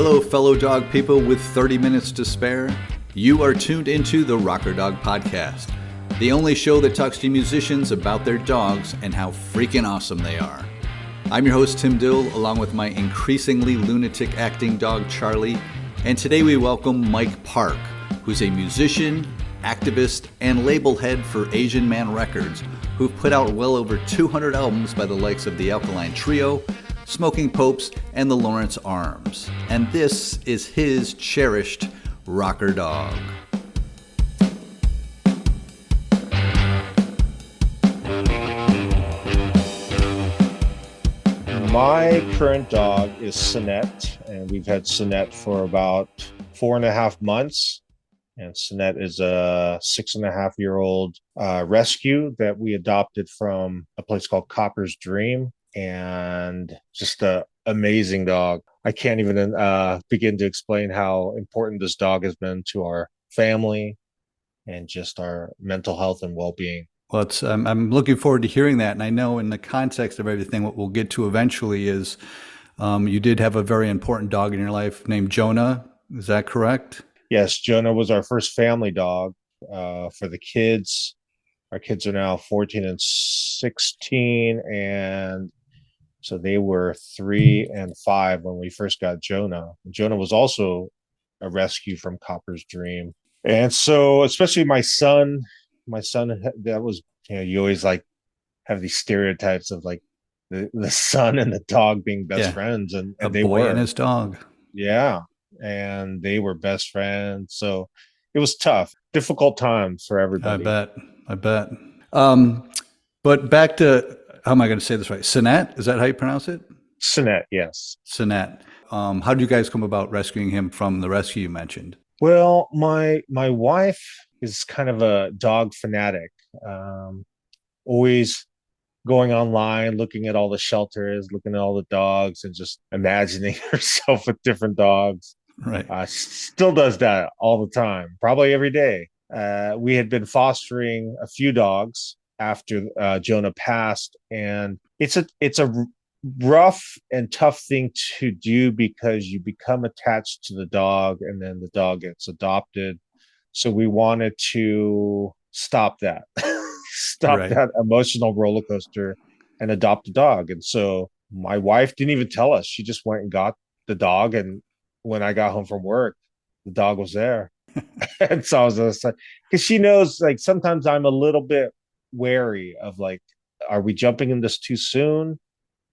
Hello, fellow dog people with 30 minutes to spare. You are tuned into the Rocker Dog Podcast, the only show that talks to musicians about their dogs and how freaking awesome they are. I'm your host, Tim Dill, along with my increasingly lunatic acting dog, Charlie, and today we welcome Mike Park, who's a musician, activist, and label head for Asian Man Records, who've put out well over 200 albums by the likes of the Alkaline Trio, Smoking Popes, and the Lawrence Arms. And this is his cherished rocker dog. My current dog is Cenet, and we've had Cenet for about 4.5 months. And Cenet is a 6.5-year-old rescue that we adopted from a place called Copper's Dream. And just an amazing dog. I can't even begin to explain how important this dog has been to our family and just our mental health and well-being. Well, I'm looking forward to hearing that. And I know in the context of everything, what we'll get to eventually is you did have a very important dog in your life named Jonah. Is that correct? Yes, Jonah was our first family dog for the kids. Our kids are now 14 and 16, and so they were 3 and 5 when we first got Jonah. Jonah was also a rescue from Copper's Dream. And so, especially my son, that was, you always like have these stereotypes of like the son and the dog being best friends. And they boy were. And his dog. Yeah. And they were best friends. So it was tough, difficult times for everybody. I bet. But back to, how am I going to say this right? Cenet? Is that how you pronounce it? Cenet, yes. Cenet. How did you guys come about rescuing him from the rescue you mentioned? Well, my wife is kind of a dog fanatic. Always going online, looking at all the shelters, looking at all the dogs, and just imagining herself with different dogs. Right. Still does that all the time, probably every day. We had been fostering a few dogs after Jonah passed, and it's a rough and tough thing to do because you become attached to the dog and then the dog gets adopted. So we wanted to stop that, that emotional roller coaster and adopt a dog. And so my wife didn't even tell us. She just went and got the dog. And when I got home from work, the dog was there. And so I was just like, because she knows, like, sometimes I'm a little bit wary of like, are we jumping in this too soon?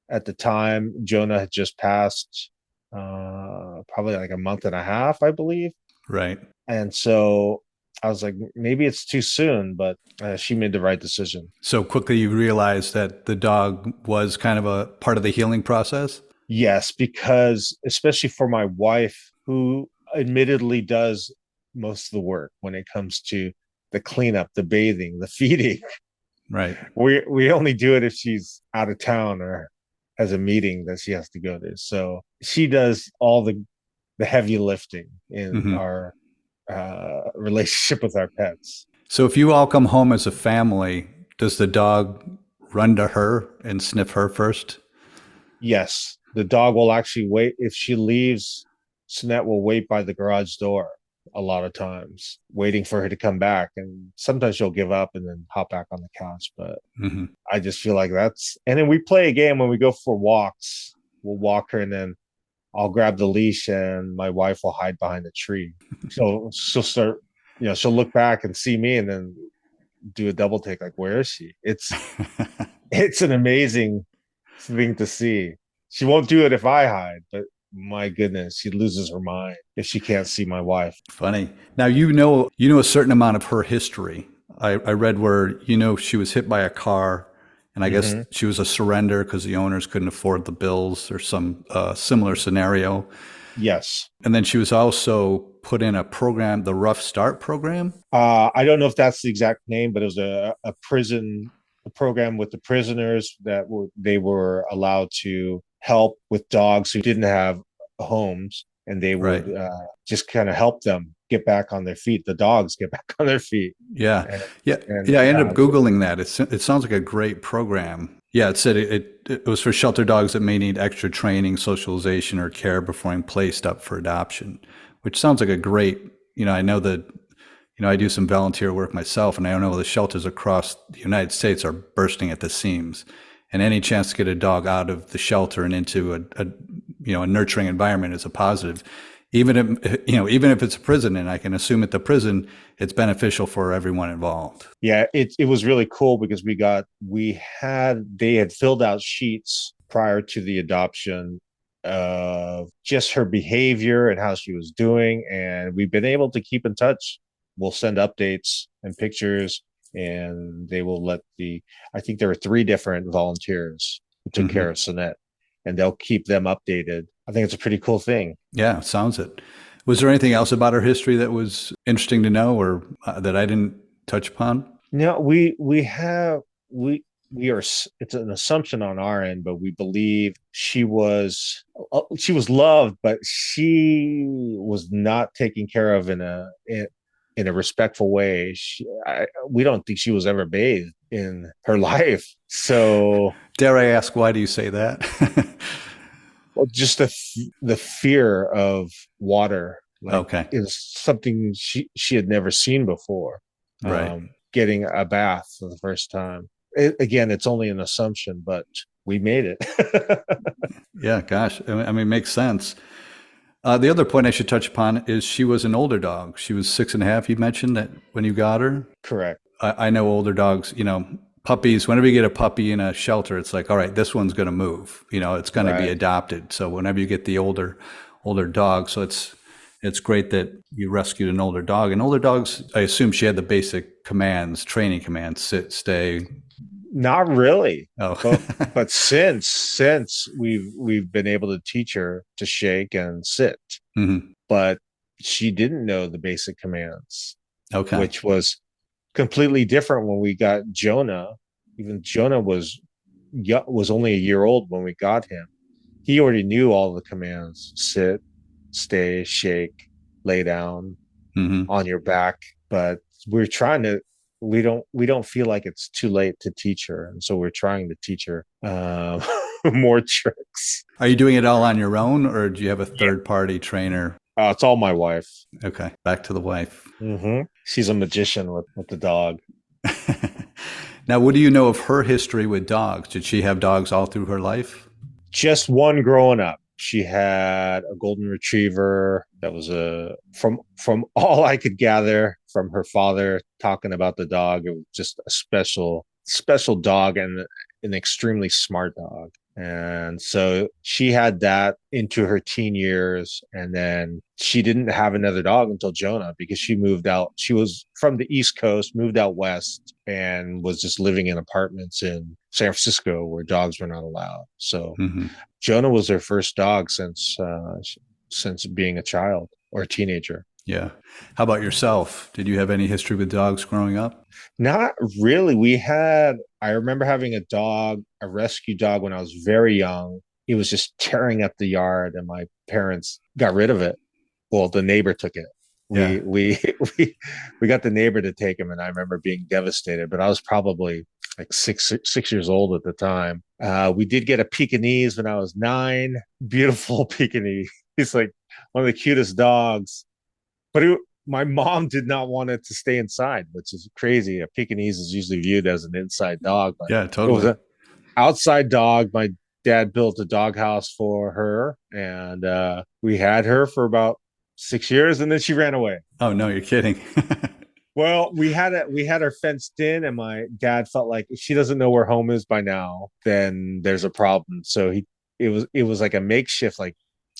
At the time, Jonah had just passed probably like a month and a half, I believe. Right. And so I was like, maybe it's too soon, but she made the right decision. So quickly you realized that the dog was kind of a part of the healing process? Yes, because especially for my wife, who admittedly does most of the work when it comes to the cleanup, the bathing, the feeding. Right. We only do it if she's out of town or has a meeting that she has to go to. So she does all the heavy lifting in our relationship with our pets. So if you all come home as a family, does the dog run to her and sniff her first? Yes. The dog will actually wait. If she leaves, Cenet will wait by the garage door a lot of times, waiting for her to come back. And sometimes she'll give up and then hop back on the couch. But I just feel like and then we play a game when we go for walks. We'll walk her and then I'll grab the leash and my wife will hide behind a tree. So she'll start, she'll look back and see me and then do a double take. Like, where is she? It's an amazing thing to see. She won't do it if I hide, but my goodness, she loses her mind if she can't see my wife. Funny. Now, you know a certain amount of her history. I read where, she was hit by a car, and I guess she was a surrender because the owners couldn't afford the bills or some similar scenario. Yes. And then she was also put in a program, the Rough Start program. I don't know if that's the exact name, but it was a program with the prisoners that they were allowed to help with dogs who didn't have homes, and they would just kind of help them get back on their feet. The dogs get back on their feet. Yeah. I ended up Googling that. It sounds like a great program. Yeah, it said it was for shelter dogs that may need extra training, socialization, or care before being placed up for adoption, which sounds like a great, I know that, I do some volunteer work myself, and I know the shelters across the United States are bursting at the seams. And any chance to get a dog out of the shelter and into a nurturing environment is a positive. Even if it's a prison, and I can assume at the prison, it's beneficial for everyone involved. Yeah, it was really cool because they had filled out sheets prior to the adoption of just her behavior and how she was doing, and we've been able to keep in touch. We'll send updates and pictures, and they will I think there were 3 different volunteers who took care of Cenet, and they'll keep them updated. I think it's a pretty cool thing. Yeah, sounds it. Was there anything else about her history that was interesting to know, or that I didn't touch upon? No, we are, it's an assumption on our end, but we believe she was loved, but she was not taken care of in a respectful way. We don't think she was ever bathed in her life. So, dare I ask, why do you say that? well, just the fear of water, Okay, is something she had never seen before. right. Getting a bath for the first time. Again, it's only an assumption, but we made it. Yeah, gosh, I mean, it makes sense. The other point I should touch upon is she was an older dog. She was 6.5. You mentioned that when you got her. Correct. I know older dogs, puppies, whenever you get a puppy in a shelter, it's like, all right, this one's going to move, it's going to be adopted. So whenever you get the older dog, so it's great that you rescued an older dog. And older dogs, I assume she had the basic commands, training commands: sit, stay. Not really. Oh, but since we've been able to teach her to shake and sit, but she didn't know the basic commands. Okay. Which was completely different when we got Jonah. Even Jonah was only a year old when we got him. He already knew all the commands: sit, stay, shake, lay down, on your back. But we don't feel like it's too late to teach her, and so we're trying to teach her more tricks. Are you doing it all on your own, or do you have a third party trainer? It's all my wife. Okay, back to the wife. She's a magician with the dog. Now, what do you know of her history with dogs? Did she have dogs all through her life? Just one growing up. She had a golden retriever that was from all I could gather from her father talking about the dog. It was just a special dog, and an extremely smart dog. And so she had that into her teen years. And then she didn't have another dog until Jonah, because she moved out. She was from the East Coast, moved out west, and was just living in apartments in San Francisco where dogs were not allowed. So Jonah was her first dog since being a child or a teenager. Yeah. How about yourself? Did you have any history with dogs growing up? Not really. I remember having a rescue dog when I was very young. It was just tearing up the yard, and my parents got rid of it. Well, the neighbor took it. We got the neighbor to take him, and I remember being devastated, but I was probably like six years old at the time. We did get a Pekingese when I was 9. Beautiful Pekingese. He's like one of the cutest dogs. But my mom did not want it to stay inside, which is crazy. A Pekingese is usually viewed as an inside dog. But yeah, totally. It was an outside dog. My dad built a doghouse for her, and we had her for about 6 years, and then she ran away. Oh, no, you're kidding. Well, we had her fenced in, and my dad felt like if she doesn't know where home is by now, then there's a problem. So it was like a makeshift, like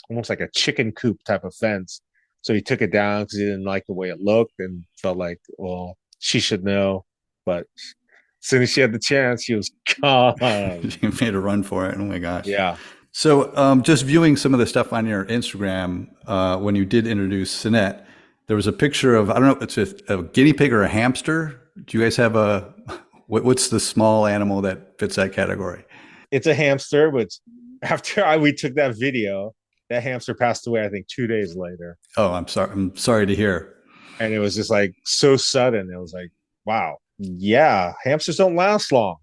almost like a chicken coop type of fence. So he took it down because he didn't like the way it looked, and felt like, well, she should know. But as soon as she had the chance, she was gone. She made a run for it. Oh my gosh. Yeah. So just viewing some of the stuff on your Instagram, when you did introduce Cenet, there was a picture of, I don't know, it's a guinea pig or a hamster. Do you guys have what's the small animal that fits that category? It's a hamster, but after we took that video, that hamster passed away, I think 2 days later. Oh, I'm sorry. I'm sorry to hear. And it was just like so sudden. It was like, wow. Yeah, hamsters don't last long.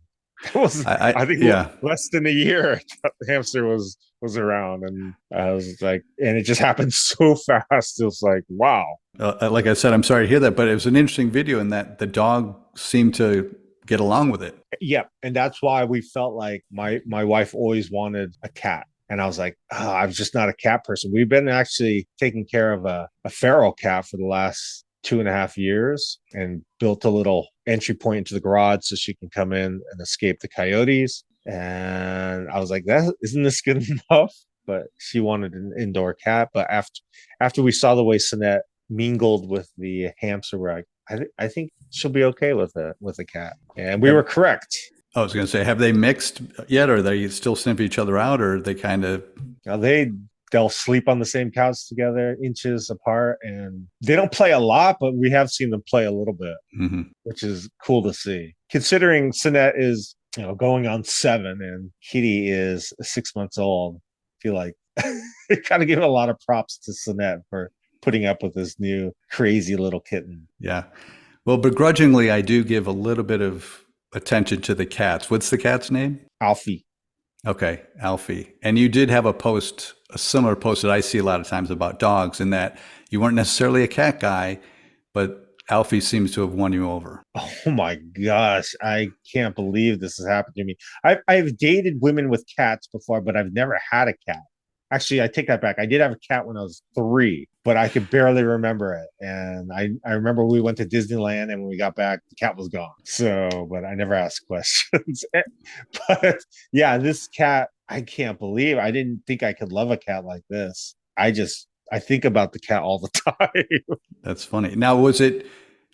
It was, I think, Yeah. less than a year the hamster was around, and I was like, and it just happened so fast. It was like, wow. Like I said, I'm sorry to hear that, but it was an interesting video in that the dog seemed to get along with it. Yeah, and that's why we felt like my wife always wanted a cat. And I was like, oh, I'm just not a cat person. We've been actually taking care of a feral cat for the last 2.5 years, and built a little entry point into the garage so she can come in and escape the coyotes. And I was like, that isn't this good enough? But she wanted an indoor cat. But after we saw the way Cenet mingled with the hamster, we're like, I think she'll be okay with a cat. And we were correct. I was going to say, have they mixed yet, or are they still sniff each other out, or are they kind of? Now they'll sleep on the same couch together, inches apart, and they don't play a lot, but we have seen them play a little bit, which is cool to see. Considering Cenet is, going on 7 and Kitty is 6 months old, I feel like I kind of give a lot of props to Cenet for putting up with this new crazy little kitten. Yeah. Well, begrudgingly, I do give a little bit of attention to the cats. What's the cat's name? Alfie. Okay, Alfie. And you did have a similar post that I see a lot of times about dogs, in that you weren't necessarily a cat guy, but Alfie seems to have won you over. Oh my gosh, I can't believe this has happened to me. I've dated women with cats before, but I've never had a cat. Actually, I take that back. I did have a cat when I was 3, but I could barely remember it. And I remember we went to Disneyland, and when we got back, the cat was gone. So, but I never asked questions. But yeah, this cat, I can't believe, I didn't think I could love a cat like this. I think about the cat all the time. That's funny. Now, was it,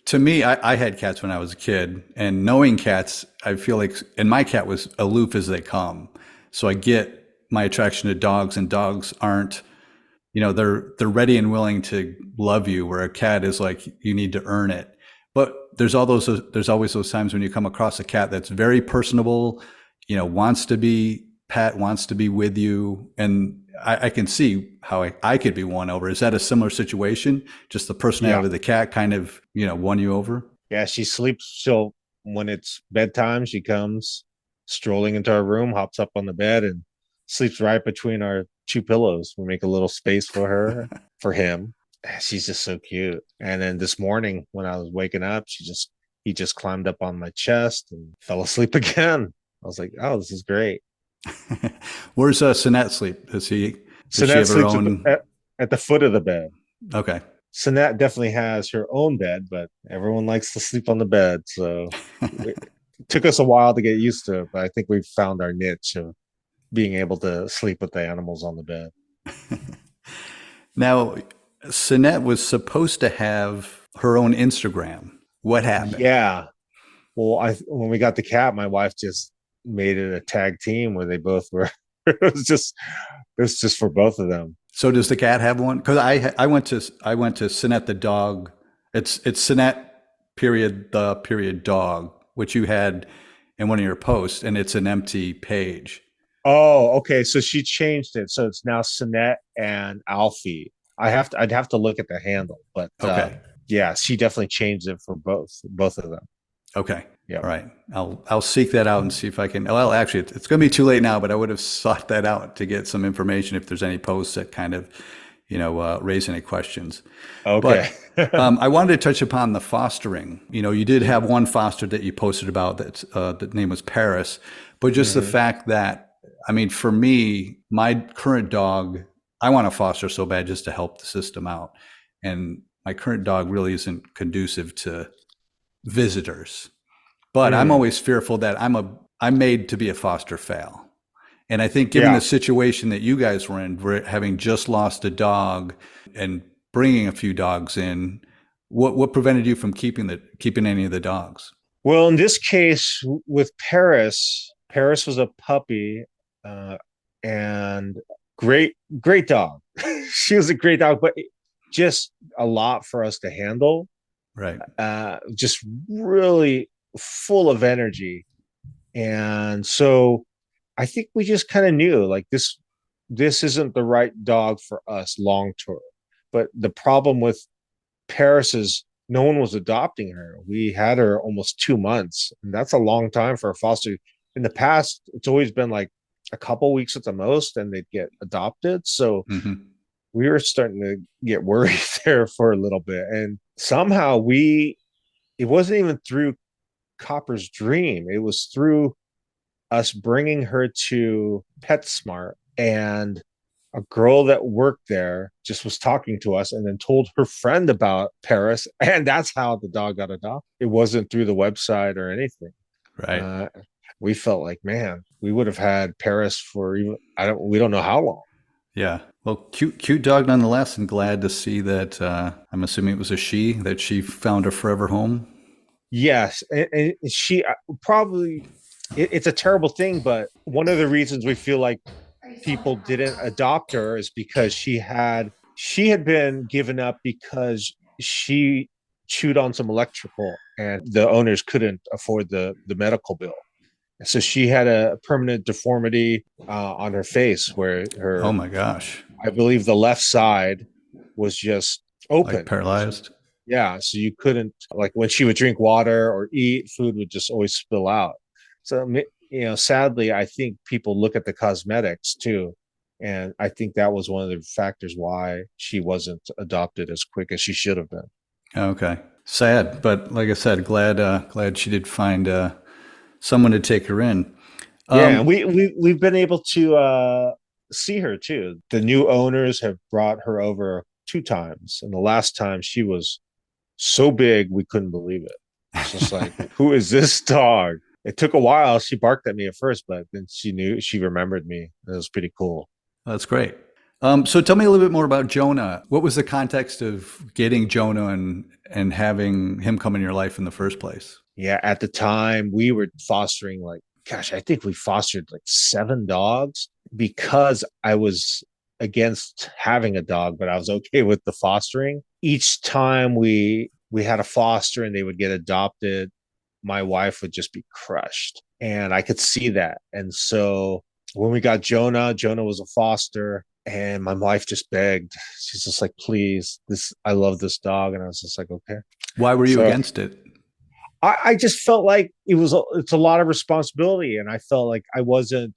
to me, I had cats when I was a kid, and knowing cats, I feel like, and my cat was aloof as they come. So I get my attraction to dogs, and dogs aren't, they're ready and willing to love you, where a cat is like, you need to earn it. But there's always those times when you come across a cat that's very personable, wants to be pet, wants to be with you. And I can see how I could be won over. Is that a similar situation? Just the personality of the cat kind of, won you over? Yeah, she sleeps. When it's bedtime, she comes strolling into our room, hops up on the bed, and sleeps right between our 2 pillows. We make a little space for her, for him. She's just so cute. And then this morning when I was waking up, he just climbed up on my chest and fell asleep again. I was like, oh, this is great. Where's Cenet sleep? Does she Cenet have her sleeps own? at the foot of the bed. Okay. Cenet definitely has her own bed, but everyone likes to sleep on the bed. So it took us a while to get used to it, but I think we've found our niche of being able to sleep with the animals on the bed. Now, Cenet was supposed to have her own Instagram. What happened? Yeah. Well, when we got the cat, my wife just made it a tag team where they both were. it was just for both of them. So does the cat have one? Because I went to Cenet the dog. It's Cenet period dog, which you had in one of your posts, and it's an empty page. Oh, okay. So she changed it, so it's now Cenet and Alfie. I'd have to look at the handle, but okay. Yeah, she definitely changed it for both of them. Okay. Yeah. All right. I'll seek that out and see if I can. Well, actually, it's going to be too late now, but I would have sought that out to get some information if there's any posts that kind of, raise any questions. Okay. But I wanted to touch upon the fostering. You did have one foster that you posted about that the name was Paris, but just the fact that, for me, my current dog, I want to foster so bad just to help the system out. And my current dog really isn't conducive to visitors. But I'm always fearful that I'm made to be a foster fail. And I think given the situation that you guys were in, having just lost a dog and bringing a few dogs in, what prevented you from keeping any of the dogs? Well, in this case with Paris was a puppy, and great dog. She was a great dog, but just a lot for us to handle. Right. Just really full of energy. And so I think we just kind of knew, like, this isn't the right dog for us long term. But the problem with Paris is no one was adopting her. We had her almost 2 months, and that's a long time for a foster. in the past, it's always been like a couple weeks at the most, and they'd get adopted. So Hmm. we were starting to get worried there for a little bit. And somehow it wasn't even through Copper's dream. It was through us bringing her to PetSmart, and a girl that worked there just was talking to us and then told her friend about Paris. And that's how the dog got adopted. It wasn't through the website or anything. Right. Uh, we felt like, man, we would have had Paris for even, we don't know how long. Yeah. Well, cute dog nonetheless, and glad to see that. I'm assuming it was a she that she found a forever home. Yes. And she probably, it's a terrible thing, but one of the reasons we feel like people didn't adopt her is because she had been given up because she chewed on some electrical and the owners couldn't afford the medical bill. So she had a permanent deformity on her face where Oh her, my gosh. I believe the left side was just Like open. So, paralyzed. yeah, so you couldn't, like when she would drink water or eat, food would just always spill out. So, sadly, I think people look at the cosmetics too. And I think that was one of the factors why she wasn't adopted as quick as she should have been. Okay. Sad, but like I said, glad she did find someone to take her in. Yeah, and Um, we've been able to see her too. The new owners have brought her over 2 times, and the last time she was so big we couldn't believe it. It's just like, who is this dog? It took a while. She barked at me at first, but then she remembered me. It was pretty cool. that's great. So tell me a little bit more about Jonah. What was the context of getting Jonah and having him come in your life in the first place? Yeah, at the time we were fostering like, gosh, I think we fostered like 7 dogs because I was against having a dog, but I was okay with the fostering. Each time we had a foster and they would get adopted, my wife would just be crushed. And I could see that. And so when we got Jonah was a foster, and my wife just begged. She's just like, please, I love this dog. And I was just like, okay. Why were you So against it? I just felt like it's a lot of responsibility, and I felt like I wasn't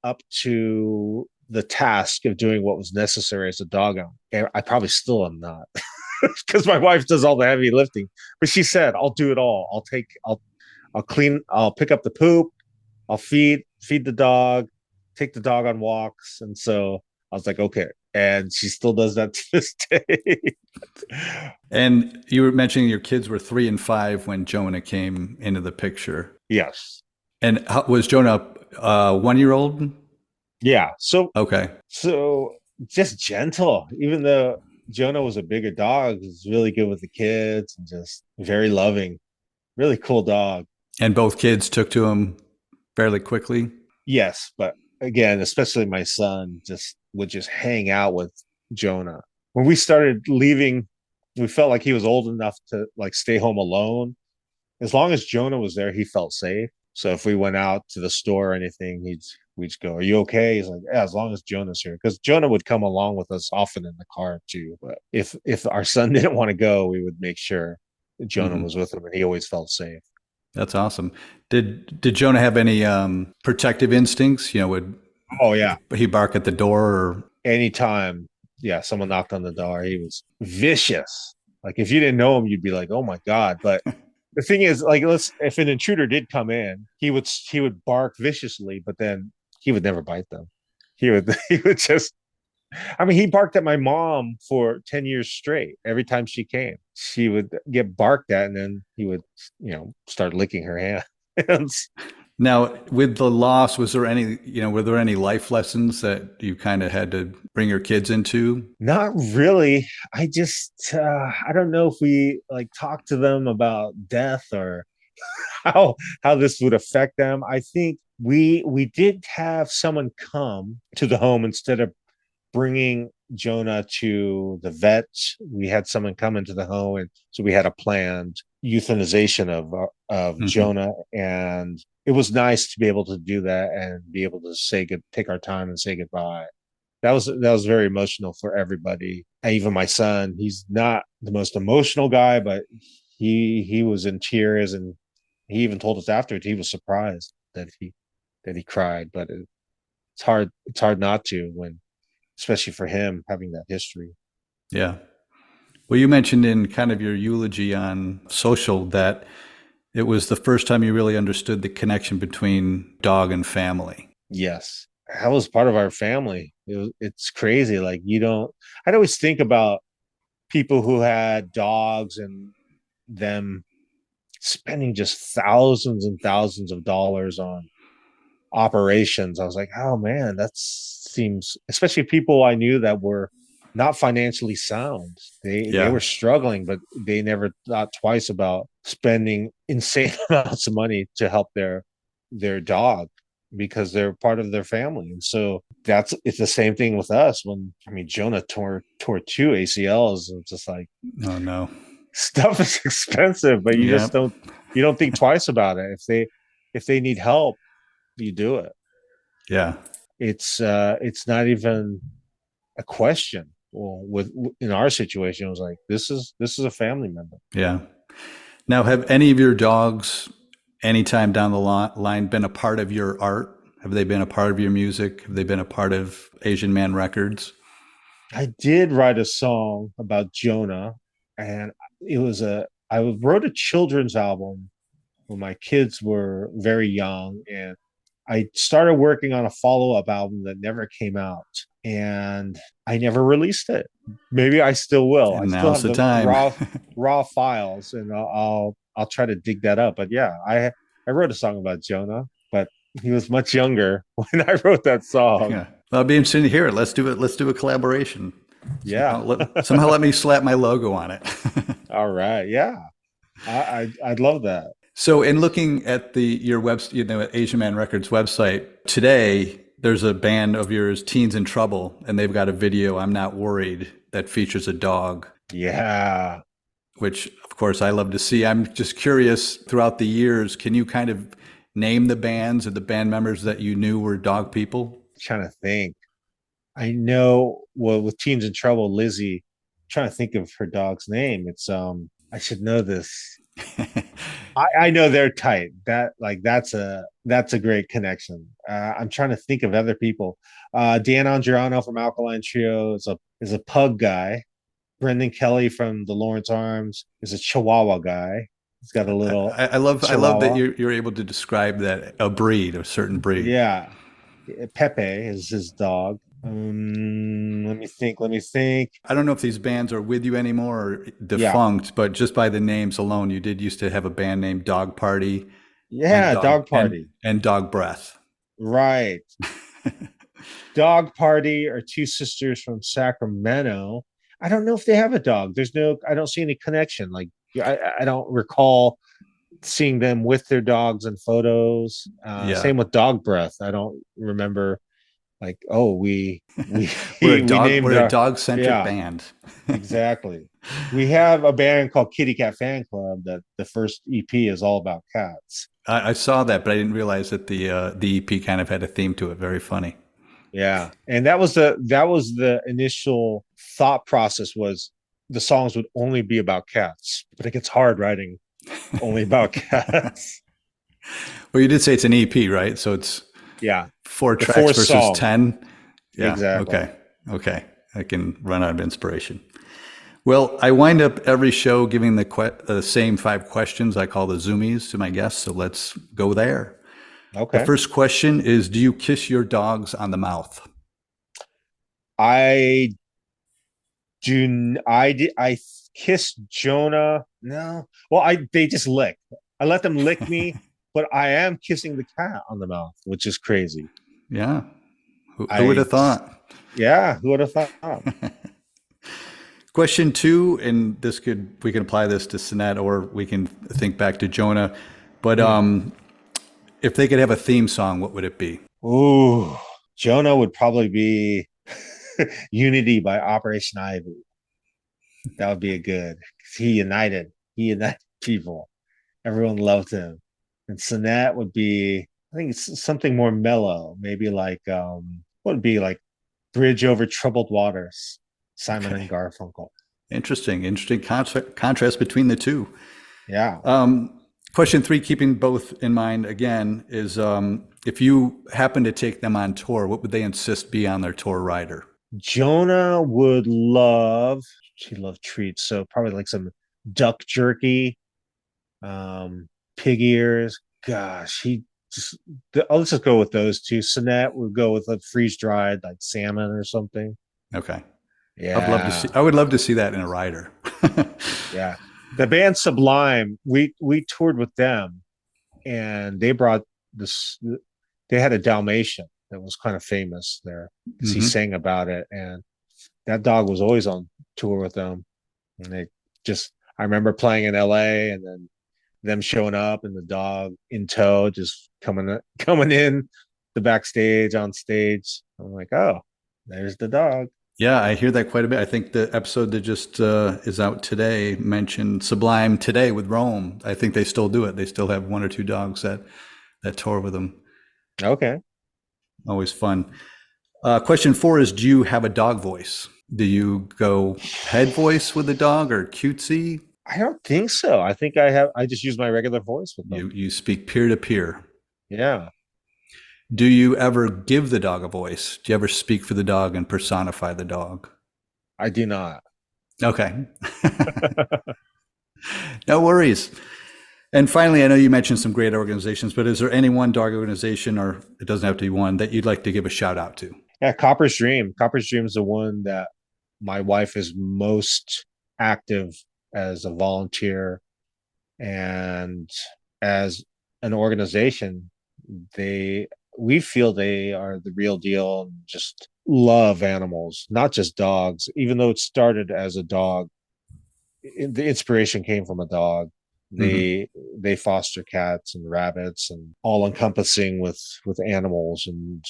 up to the task of doing what was necessary as a dog owner. And I probably still am not, because my wife does all the heavy lifting. But she said, "I'll do it all. I'll clean. I'll pick up the poop. I'll feed the dog, take the dog on walks." And so I was like, okay. And she still does that to this day. And you were mentioning your kids were 3 and 5 when Jonah came into the picture. Yes. And was Jonah 1 year old? Yeah. So Okay. So just gentle, even though Jonah was a bigger dog, was really good with the kids and just very loving, really cool dog. And both kids took to him fairly quickly. Yes, but again, especially my son just would just hang out with Jonah. When we started leaving, we felt like he was old enough to like stay home alone. As long as Jonah was there, he felt safe. So if we went out to the store or anything, we'd go, "Are you okay?" He's like, "Yeah, as long as Jonah's here," because Jonah would come along with us often in the car too. But if our son didn't want to go, we would make sure that Jonah Hmm. was with him, and he always felt safe. That's awesome. Did Jonah have any protective instincts? Would Oh yeah, he bark at the door? Or anytime, yeah, someone knocked on the door, he was vicious. Like if you didn't know him, you'd be like, "Oh my god!" But the thing is, like, if an intruder did come in, he would bark viciously, but then he would never bite them. He would just. I mean, he barked at my mom for 10 years straight. Every time she came, she would get barked at, and then he would, start licking her hands. now, with the loss, were there any life lessons that you kind of had to bring your kids into? Not really. I don't know if we like talk to them about death or how this would affect them. I think we did have someone come to the home instead of bringing Jonah to the vet. We had someone come into the home, and so we had a planned euthanization of Hmm. Jonah, and it was nice to be able to do that and be able to take our time and say goodbye. That was very emotional for everybody. And even my son, he's not the most emotional guy, but he was in tears, and He even told us afterwards he was surprised that he cried, but it's hard not to when, especially for him having that history. Yeah. Well, you mentioned in kind of your eulogy on social that it was the first time you really understood the connection between dog and family. Yes, that was part of our family. It's crazy. Like you don't. I'd always think about people who had dogs and them spending just thousands and thousands of dollars on operations. I was like, oh man, that seems, especially people I knew that were not financially sound. They Yeah. were struggling, but they never thought twice about spending insane amounts of money to help their dog because they're part of their family. And so it's the same thing with us. When I mean Jonah tore two ACLs, and it's just like Oh, no. stuff is expensive, but you Yeah. just don't think twice about it. If they need help, you do it. Yeah. It's not even a question. Well, with in our situation, it was like this is a family member. Yeah. Now, have any of your dogs, anytime down the line, been a part of your art? Have they been a part of your music? Have they been a part of Asian Man Records? I did write a song about Jonah, and I wrote a children's album when my kids were very young, and I started working on a follow-up album that never came out, and I never released it. Maybe I still will. I And still now's have the the time. raw files, and I'll try to dig that up. But yeah, I wrote a song about Jonah, but he was much younger when I wrote that song. Yeah. Well, I'll be interested to hear it. Let's do it. Let's do a collaboration. Yeah. Somehow let me slap my logo on it. All right. Yeah. I'd love that. So, in looking at your at Asian Man Records website today, there's a band of yours, Teens in Trouble, and they've got a video, "I'm Not Worried," that features a dog, Yeah. which, of course, I love to see. I'm just curious, throughout the years, can you kind of name the bands or the band members that you knew were dog people? Trying to think. I know, well, with Teens in Trouble, Lizzie, trying to think of her dog's name. It's I should know this. I know they're tight. That's a great connection. I'm trying to think of other people. Dan Andriano from Alkaline Trio is a pug guy. Brendan Kelly from the Lawrence Arms is a Chihuahua guy. He's got a little I love that Chihuahua. you're able to describe that a certain breed. Yeah, Pepe is his dog. Let me think. Let me think. I don't know if these bands are with you anymore or Yeah, defunct, but just by the names alone, you did used to have a band named Dog Party and yeah, Dog Party. Dog Breath. Right. Dog Party are two sisters from Sacramento. I don't know if they have a dog. I don't see any connection. Like, I don't recall seeing them with their dogs in photos. Yeah, Same with Dog Breath. I don't remember like, oh, we we we're named a our, dog centric yeah, band. exactly. We have a band called Kitty Cat Fan Club that the first EP is all about cats. I saw that, but I didn't realize that the EP kind of had a theme to it. Very funny. Yeah. And that was the initial thought process was the songs would only be about cats, but it gets hard writing only about cats. Well, you did say it's an EP, right? So it's Yeah. four The tracks fourth versus song. 10. Yeah. Exactly. Okay. Okay. I can run out of inspiration. Well, I wind up every show giving the same 5 questions I call the zoomies to my guests. So let's go there. The Okay. first question is, do you kiss your dogs on the mouth? I I kissed Jonah. No. Well, they just lick. I let them lick me, but I am kissing the cat on the mouth, which is crazy. Yeah. Who would I have thought? Yeah, who would have thought? Question 2, and we can apply this to Cenet or we can think back to Jonah. But Hmm. if they could have a theme song, what would it be? Ooh, Jonah would probably be Unity by Operation Ivy. That would be a good. 'Cause He united people. Everyone loved him. And Cenet would be, I think it's something more mellow, maybe like what would be like Bridge Over Troubled Waters, Simon and Okay. Garfunkel. Interesting contrast between the two. Yeah. Question 3, keeping both in mind again, is if you happen to take them on tour, what would they insist be on their tour rider? Jonah would love, she loved treats. So probably like some duck jerky, pig ears. Gosh, he just, let's just go with those two. Cenet would go with a freeze dried like salmon or something. Okay. Yeah. I would love to see that in a rider. Yeah. The band Sublime, we toured with them and they brought this, they had a Dalmatian that was kind of famous there because he sang about it. And that dog was always on tour with them. And they just, I remember playing in LA and then them showing up and the dog in tow, just coming in the backstage on stage. I'm like, oh, there's the dog. Yeah, I hear that quite a bit. I think the episode that just is out today mentioned Sublime Today with Rome. I think they still do it. They still have 1 or 2 dogs that tour with them. Okay. Always fun. Question 4 is, do you have a dog voice? Do you go head voice with the dog or cutesy? I don't think so. I think I just use my regular voice with them. You speak peer to peer. Yeah. Do you ever give the dog a voice? Do you ever speak for the dog and personify the dog? I do not. Okay. No worries. And finally, I know you mentioned some great organizations, but is there any one dog organization, or it doesn't have to be one, that you'd like to give a shout out to? Yeah, Copper's Dream. Copper's Dream is the one that my wife is most active as a volunteer, and as an organization, we feel they are the real deal and just love animals, not just dogs. Even though it started as a dog, the inspiration came from a dog. They foster cats and rabbits and all encompassing with animals. And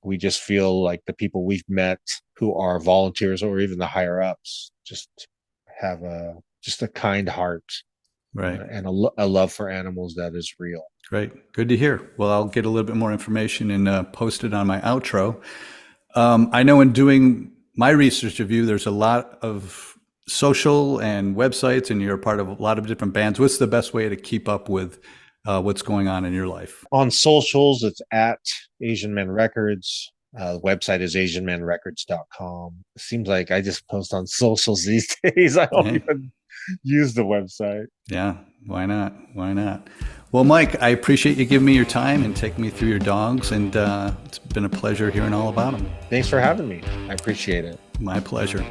we just feel like the people we've met who are volunteers or even the higher ups just have a kind heart, right? And a love for animals that is real. Great. Good to hear. Well, I'll get a little bit more information and post it on my outro. I know in doing my research of you, there's a lot of social and websites, and you're a part of a lot of different bands. What's the best way to keep up with what's going on in your life? On socials, it's at Asian Men Records. The website is asianmenrecords.com. It seems like I just post on socials these days. I don't even use the website. Yeah, why not? Why not? Well, Mike, I appreciate you giving me your time and taking me through your dogs, and it's been a pleasure hearing all about them. Thanks for having me. I appreciate it. My pleasure.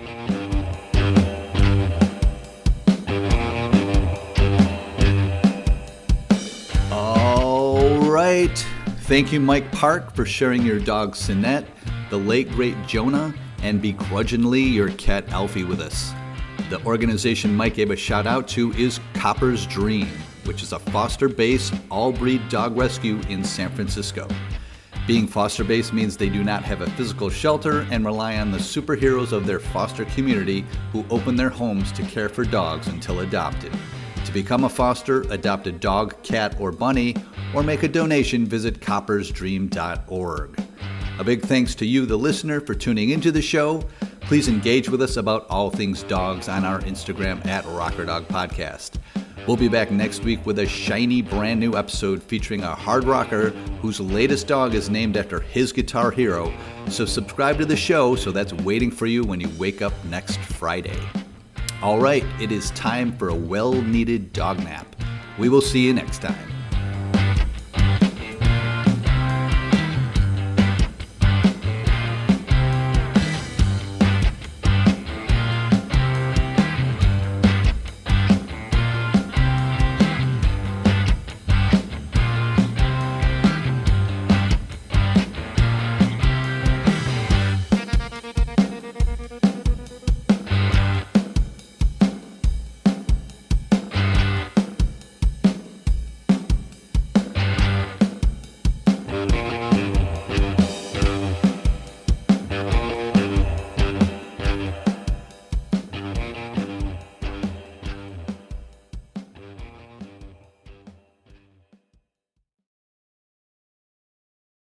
All right. Thank you, Mike Park, for sharing your dog Cenet, the late great Jonah, and begrudgingly your cat Alfie with us. The organization Mike gave a shout out to is Copper's Dream, which is a foster-based, all-breed dog rescue in San Francisco. Being foster-based means they do not have a physical shelter and rely on the superheroes of their foster community who open their homes to care for dogs until adopted. To become a foster, adopt a dog, cat, or bunny, or make a donation, visit coppersdream.org. A big thanks to you, the listener, for tuning into the show. Please engage with us about all things dogs on our Instagram at Rocker Dog Podcast. We'll be back next week with a shiny brand new episode featuring a hard rocker whose latest dog is named after his guitar hero. So subscribe to the show so that's waiting for you when you wake up next Friday. All right, it is time for a well-needed dog nap. We will see you next time.